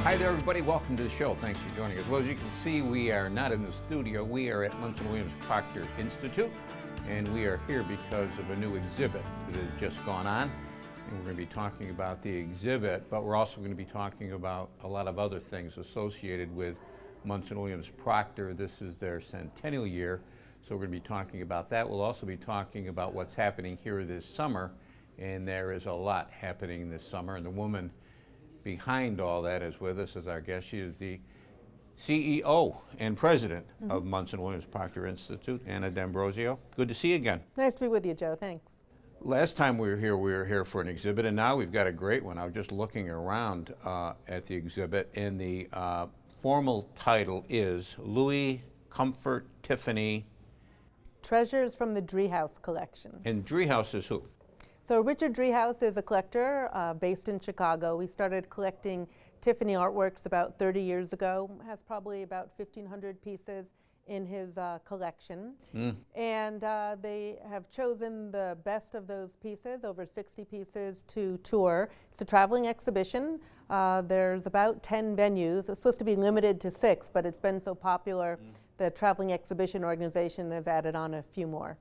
Hi there, everybody. Welcome to the show. Thanks for joining us. Well, as you can see, we are not in the studio. We are at Munson Proctor Institute, and we are here because of a new exhibit that has just gone on. And we're going to be talking about the exhibit, but we're also going to be talking about a lot of other things associated with Munson Williams Proctor. This is their centennial year, so we're going to be talking about that. We'll also be talking about what's happening here this summer, and there is a lot happening this summer. And the woman behind all that is with us as our guest. She is the CEO and president of Munson Williams Proctor Institute, Anna D'Ambrosio. Good to see you again. Nice to be with you, Joe. Thanks. Last time we were here for an exhibit, and now we've got a great one. I was just looking around at the exhibit, and the formal title is Louis Comfort Tiffany. Treasures from the Driehaus collection. And Driehaus is who? So Richard Driehaus is a collector based in Chicago. We started collecting Tiffany artworks about 30 years ago. Has probably about 1,500 pieces in his collection. And they have chosen the best of those pieces, over 60 pieces, to tour. It's a traveling exhibition. There's about 10 venues. It's supposed to be limited to 6, but it's been so popular, the traveling exhibition organization has added on a few more.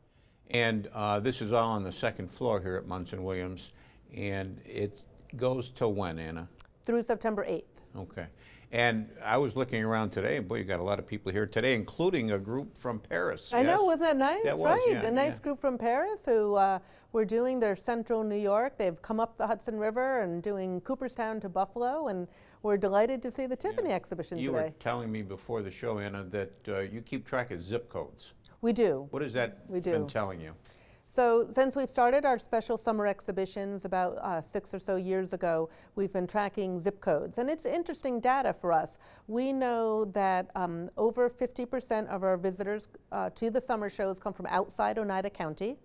And this is all on the second floor here at Munson Williams, and it goes till when, Anna? Through September 8th. Okay. And I was looking around today, and boy, you got a lot of people here today, including a group from Paris. I know, wasn't that nice? That was, right, yeah, a nice group from Paris who were doing their central New York. They've come up the Hudson River and doing Cooperstown to Buffalo, and we're delighted to see the Tiffany exhibition You today. were telling me before the show, Anna, that you keep track of zip codes. We do. What has that been telling you? So since we've started our special summer exhibitions about 6 or so years ago, we've been tracking zip codes. And it's interesting data for us. We know that over 50% of our visitors to the summer shows come from outside Oneida County.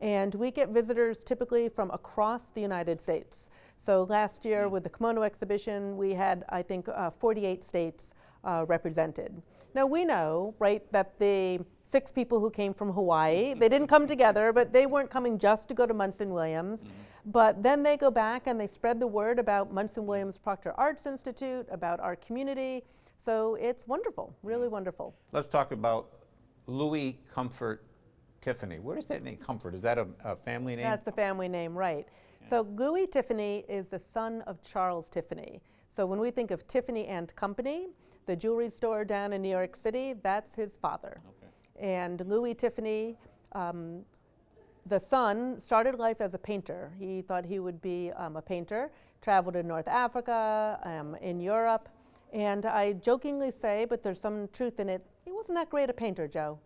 And we get visitors typically from across the United States. So last year with the kimono exhibition, we had, I think, 48 states represented. Now we know, right, that the 6 people who came from Hawaii, they didn't come together, but they weren't coming just to go to Munson Williams. But then they go back and they spread the word about Munson Williams Proctor Arts Institute, about our community. So it's wonderful, really wonderful. Let's talk about Louis Comfort Tiffany. Where does that name Comfort? Is that a family name? That's a family name, right. So Louis Tiffany is the son of Charles Tiffany. So when we think of Tiffany and Company, the jewelry store down in New York City, that's his father. Okay. And Louis Tiffany, the son, started life as a painter. He thought he would be a painter, traveled to North Africa, in Europe, and I jokingly say, but there's some truth in it, he wasn't that great a painter, Joe.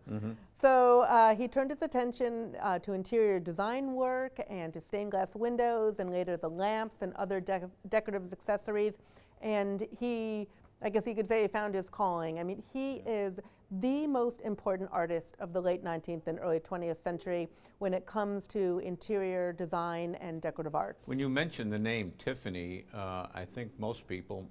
So he turned his attention to interior design work and to stained glass windows and later the lamps and other decorative accessories. And he, I guess you could say, he found his calling. I mean, he is the most important artist of the late 19th and early 20th century when it comes to interior design and decorative arts. When you mention the name Tiffany, I think most people,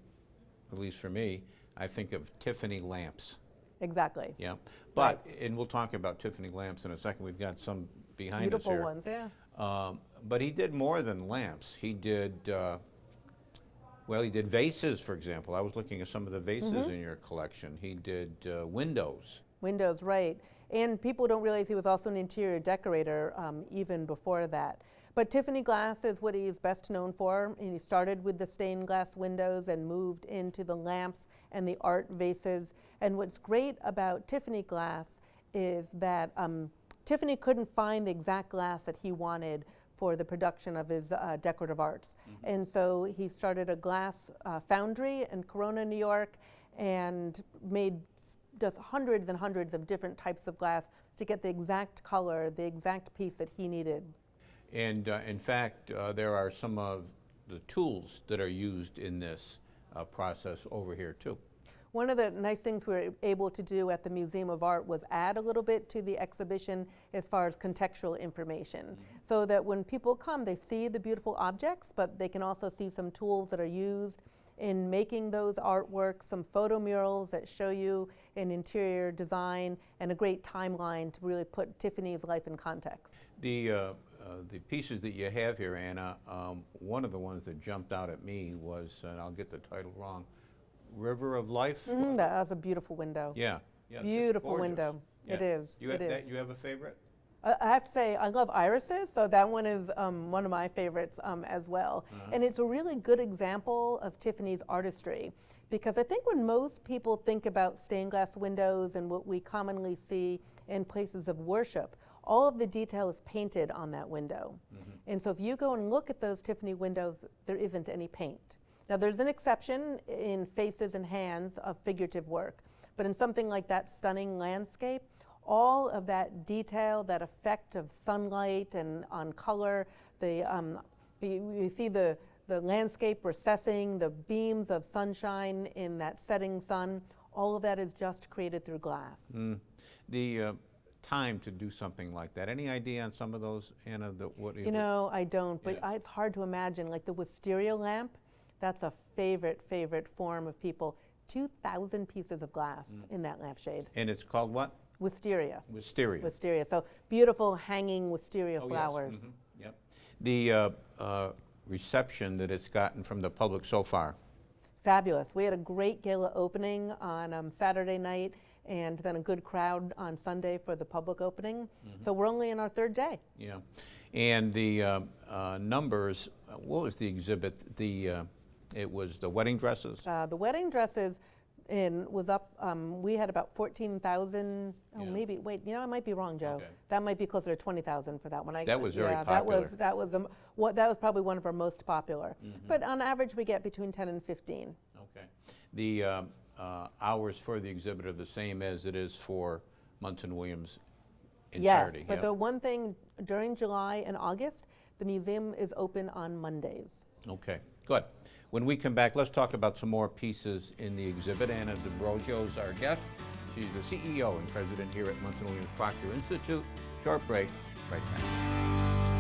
at least for me, I think of Tiffany lamps. Exactly. Yeah, but, and we'll talk about Tiffany lamps in a second. We've got some behind us here. Beautiful ones, yeah. But he did more than lamps. He did, well, he did vases, for example. I was looking at some of the vases in your collection. He did windows. Windows, right. And people don't realize he was also an interior decorator even before that. But Tiffany glass is what he's best known for. He started with the stained glass windows and moved into the lamps and the art vases. And what's great about Tiffany glass is that Tiffany couldn't find the exact glass that he wanted for the production of his decorative arts. And so he started a glass foundry in Corona, New York, and made just hundreds and hundreds of different types of glass to get the exact color, the exact piece that he needed. And in fact, there are some of the tools that are used in this process over here too. One of the nice things we were able to do at the Museum of Art was add a little bit to the exhibition as far as contextual information, so that when people come, they see the beautiful objects, but they can also see some tools that are used in making those artworks, some photo murals that show you an interior design, and a great timeline to really put Tiffany's life in context. The pieces that you have here, Anna, one of the ones that jumped out at me was, and I'll get the title wrong, River of Life? That's a beautiful window. Yeah. Yeah, it's Beautiful gorgeous. window. Yeah. It is. You It have, is. you have a favorite? I have to say, I love irises, so that one is one of my favorites as well. And it's a really good example of Tiffany's artistry, because I think when most people think about stained glass windows and what we commonly see in places of worship, all of the detail is painted on that window. And so if you go and look at those Tiffany windows, there isn't any paint. Now there's an exception in faces and hands of figurative work, but in something like that stunning landscape, all of that detail, that effect of sunlight and on color, you see the landscape recessing, the beams of sunshine in that setting sun, all of that is just created through glass. The time to do something like that. Any idea on some of those, Anna? You know, I don't, but it's hard to imagine. Like the wisteria lamp, that's a favorite form of people. 2,000 pieces of glass in that lampshade. And it's called what? Wisteria. Wisteria. Wisteria. So beautiful hanging wisteria flowers. Yes. Yep. The reception that it's gotten from the public so far. Fabulous. We had a great gala opening on Saturday night, and then a good crowd on Sunday for the public opening. So we're only in our third day. Yeah. And the numbers, what was the exhibit? It was the wedding dresses? The wedding dresses was up, we had about 14,000, maybe, wait, you know, I might be wrong, Joe. Okay. That might be closer to 20,000 for that one. That was very popular. popular. That was probably one of our most popular. But on average, we get between 10 and 15. Okay. The hours for the exhibit are the same as it is for Munson Williams entirety? Yes, but the one thing, during July and August, the museum is open on Mondays. Okay, good. When we come back, let's talk about some more pieces in the exhibit. Anna D'Ambrosio is our guest. She's the CEO and president here at Munson Williams Proctor Institute. Short break, right back.